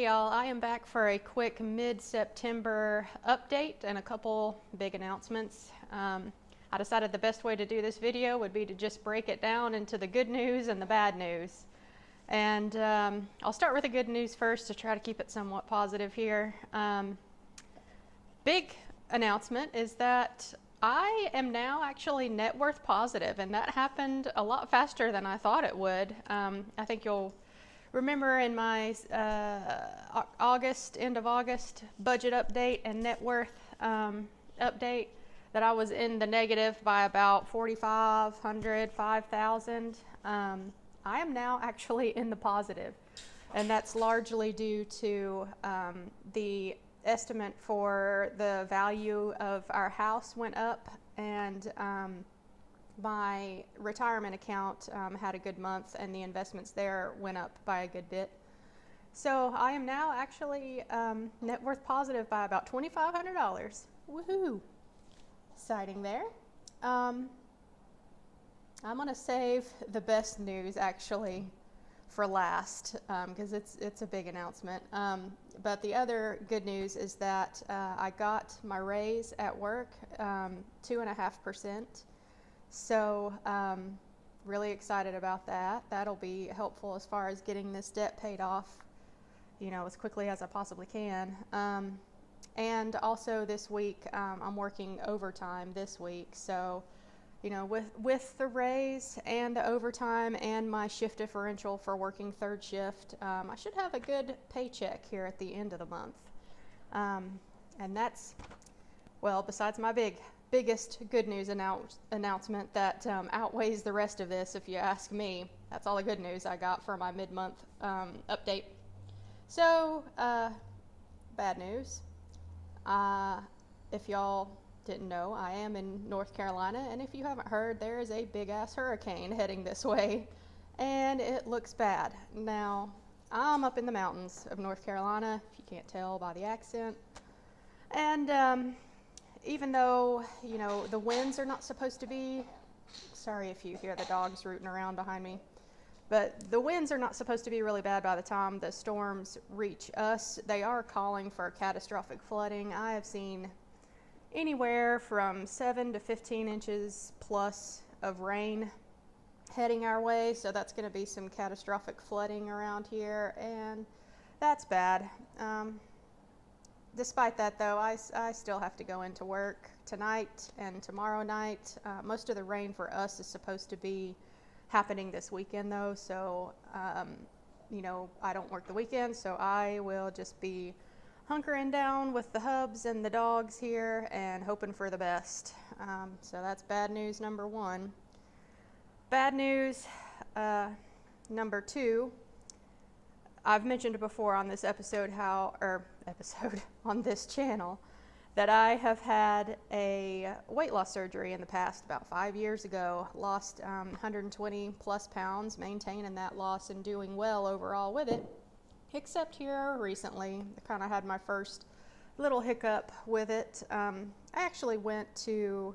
Hey y'all, I am back for a quick mid-September update and a couple big announcements. I decided the best way to do this video would be to just break it down into the good news and the bad news. And I'll start with the good news first to try to keep it somewhat positive here. Big announcement is that I am now actually net worth positive, and that happened a lot faster than I thought it would. I think you'll remember in my end of August budget update and net worth update that I was in the negative by about 4,500, 5,000. I am now actually in the positive, and that's largely due to the estimate for the value of our house went up, and my retirement account had a good month, and the investments there went up by a good bit. So I am now actually net worth positive by about $2,500. Woohoo! Exciting there. I'm going to save the best news actually for last because it's a big announcement. But the other good news is that I got my raise at work, 2.5%. So really excited about that. That'll be helpful as far as getting this debt paid off, as quickly as I possibly can. And also this week, I'm working overtime this week. So, with the raise and the overtime and my shift differential for working third shift, I should have a good paycheck here at the end of the month. And that's, well, besides my biggest good news announcement that outweighs the rest of this, if you ask me. That's all the good news I got for my mid-month update. So, bad news. If y'all didn't know, I am in North Carolina, and if you haven't heard, there is a big-ass hurricane heading this way, and it looks bad. Now, I'm up in the mountains of North Carolina, if you can't tell by the accent, and even though, the winds are not supposed to be, sorry if you hear the dogs rooting around behind me, but the winds are not supposed to be really bad by the time the storms reach us. They are calling for catastrophic flooding. I have seen anywhere from 7 to 15 inches plus of rain heading our way, so that's going to be some catastrophic flooding around here, and that's bad. Despite that, though, I still have to go into work tonight and tomorrow night. Most of the rain for us is supposed to be happening this weekend, though, so, I don't work the weekend, so I will just be hunkering down with the hubs and the dogs here and hoping for the best. So that's bad news number one. Bad news number two. I've mentioned before on this episode on this channel that I have had a weight loss surgery in the past, about 5 years ago. Lost 120 plus pounds, maintaining that loss and doing well overall with it. Except here recently, I kind of had my first little hiccup with it. I actually went to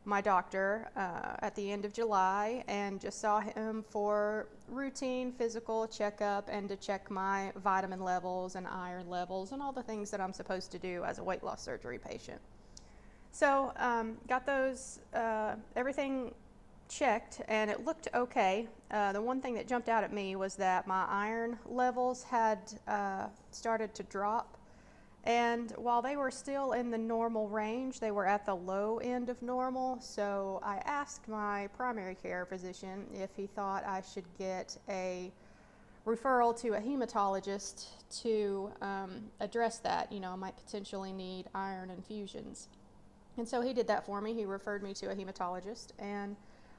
my doctor at the end of July and just saw him for routine physical checkup and to check my vitamin levels and iron levels and all the things that I'm supposed to do as a weight loss surgery patient. So got those, everything checked, and it looked okay. The one thing that jumped out at me was that my iron levels had started to drop. And while they were still in the normal range, they were at the low end of normal. So I asked my primary care physician if he thought I should get a referral to a hematologist to address that. I might potentially need iron infusions. And so he did that for me. He referred me to a hematologist, and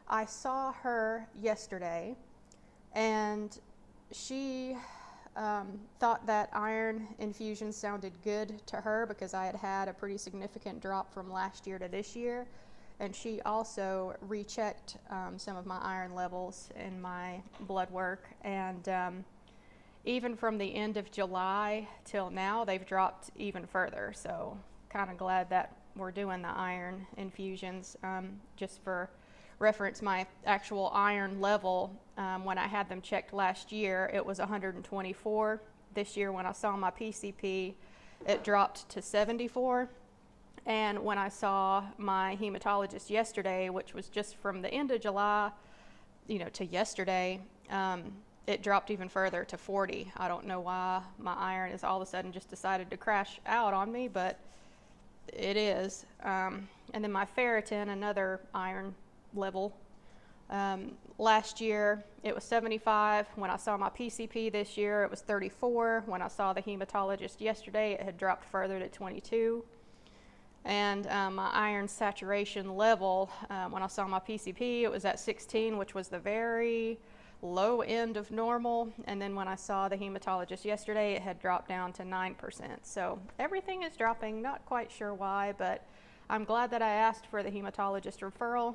I saw her yesterday, and she thought that iron infusion sounded good to her because I had had a pretty significant drop from last year to this year, and she also rechecked some of my iron levels in my blood work, and even from the end of July till now, they've dropped even further. So kind of glad that we're doing the iron infusions. Just for reference, my actual iron level, when I had them checked last year, it was 124. This year when I saw my PCP, it dropped to 74. And when I saw my hematologist yesterday, which was just from the end of July, to yesterday, it dropped even further to 40. I don't know why my iron is all of a sudden just decided to crash out on me, but it is. And then my ferritin, another iron level, last year it was 75. When I saw my PCP this year, it was 34. When I saw the hematologist yesterday, it had dropped further to 22. And my iron saturation level, when I saw my PCP, it was at 16, which was the very low end of normal. And then when I saw the hematologist yesterday, it had dropped down to 9%. So everything is dropping, not quite sure why, but I'm glad that I asked for the hematologist referral.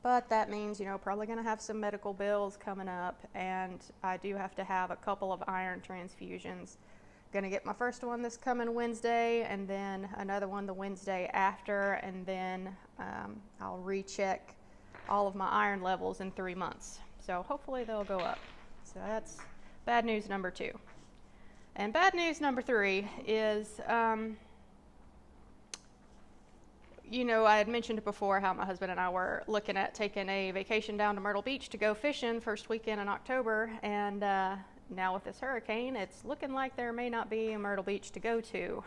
But that means, probably going to have some medical bills coming up, and I do have to have a couple of iron transfusions. Going to get my first one this coming Wednesday, and then another one the Wednesday after, and then I'll recheck all of my iron levels in 3 months. So hopefully they'll go up. So that's bad news number 2. And bad news number 3 is, I had mentioned before how my husband and I were looking at taking a vacation down to Myrtle Beach to go fishing first weekend in October, and now with this hurricane, it's looking like there may not be a Myrtle Beach to go to.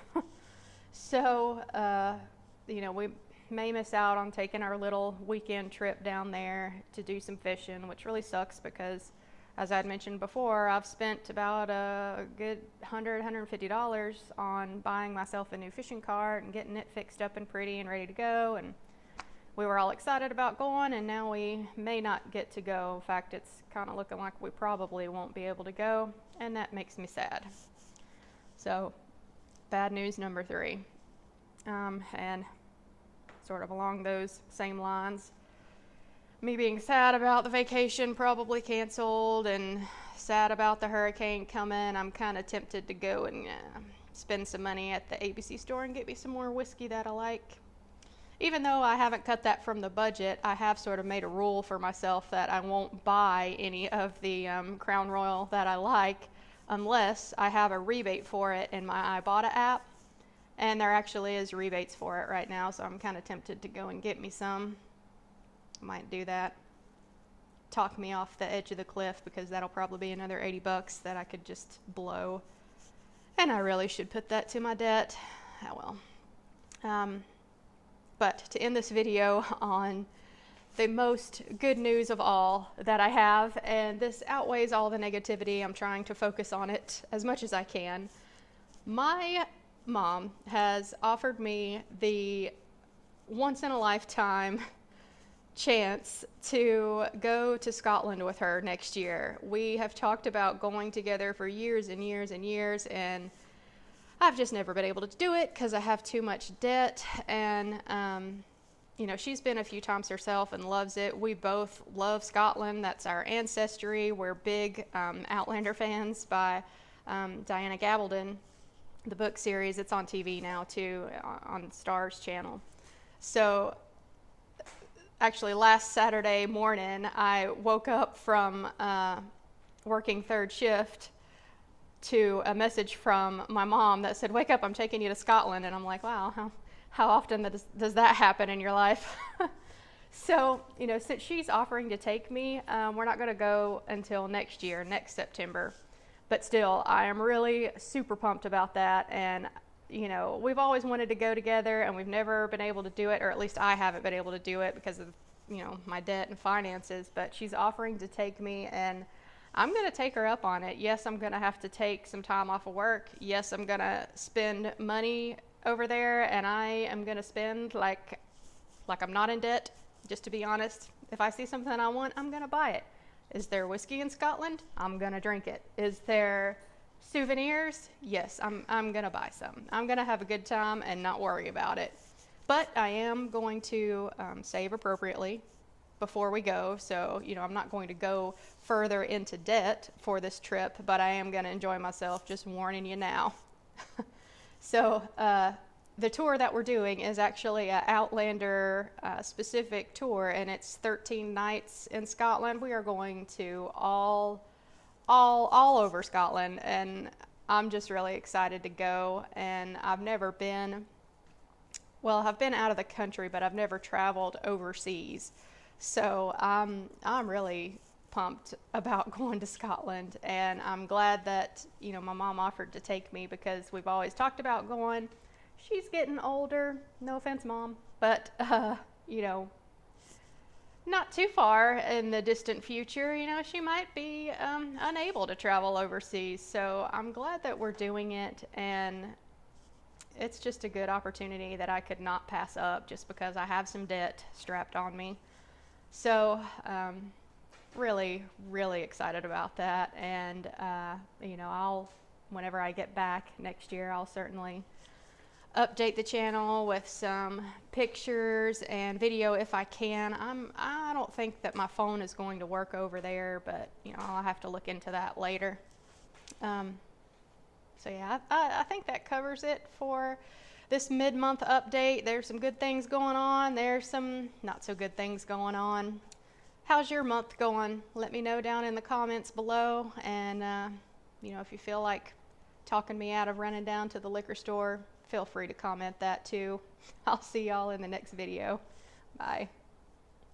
So, we may miss out on taking our little weekend trip down there to do some fishing, which really sucks because, as I had mentioned before, I've spent about a good $150 on buying myself a new fishing cart and getting it fixed up and pretty and ready to go. And we were all excited about going, and now we may not get to go. In fact, it's kind of looking like we probably won't be able to go, and that makes me sad. So, bad news number 3. And sort of along those same lines, me being sad about the vacation probably canceled and sad about the hurricane coming, I'm kind of tempted to go and spend some money at the ABC store and get me some more whiskey that I like. Even though I haven't cut that from the budget, I have sort of made a rule for myself that I won't buy any of the Crown Royal that I like unless I have a rebate for it in my Ibotta app. And there actually is rebates for it right now, so I'm kind of tempted to go and get me some. Might do that. Talk me off the edge of the cliff, because that'll probably be another $80 that I could just blow. And I really should put that to my debt. Oh well. But to end this video on the most good news of all that I have, and this outweighs all the negativity, I'm trying to focus on it as much as I can. My mom has offered me the once-in-a-lifetime chance to go to Scotland with her next year. We have talked about going together for years and years and years, and I've just never been able to do it because I have too much debt. And she's been a few times herself and loves it. We both love Scotland. That's our ancestry. We're big Outlander fans by Diana Gabaldon, the book series. It's on TV now too, on Star's channel. So actually last Saturday morning, I woke up from working third shift to a message from my mom that said, "Wake up, I'm taking you to Scotland." And I'm like, wow, how often does that happen in your life? So, since she's offering to take me, we're not going to go until next year, next September. But still, I am really super pumped about that. And, we've always wanted to go together, and we've never been able to do it, or at least I haven't been able to do it because of, my debt and finances. But she's offering to take me, and I'm going to take her up on it. Yes, I'm going to have to take some time off of work. Yes, I'm going to spend money over there, and I am going to spend like I'm not in debt, just to be honest. If I see something I want, I'm going to buy it. Is there whiskey in Scotland? I'm going to drink it. Is there souvenirs? Yes, I'm going to buy some. I'm going to have a good time and not worry about it. But I am going to save appropriately before we go. So, I'm not going to go further into debt for this trip, but I am going to enjoy myself, just warning you now. So, the tour that we're doing is actually an Outlander specific tour, and it's 13 nights in Scotland. We are going to all over Scotland, and I'm just really excited to go, and I've never been, well, I've been out of the country, but I've never traveled overseas. So I'm really pumped about going to Scotland, and I'm glad that, you know, my mom offered to take me because we've always talked about going. She's getting older, no offense, Mom, but, you know, not too far in the distant future, you know, she might be unable to travel overseas. So I'm glad that we're doing it, and it's just a good opportunity that I could not pass up just because I have some debt strapped on me. So really, really excited about that. And, you know, whenever I get back next year, I'll certainly update the channel with some pictures and video if I can. I don't think that my phone is going to work over there, but you know, I'll have to look into that later. So yeah, I think that covers it for this mid-month update. There's some good things going on. There's some not so good things going on. How's your month going? Let me know down in the comments below. And you know, if you feel like talking me out of running down to the liquor store, feel free to comment that too. I'll see y'all in the next video. Bye.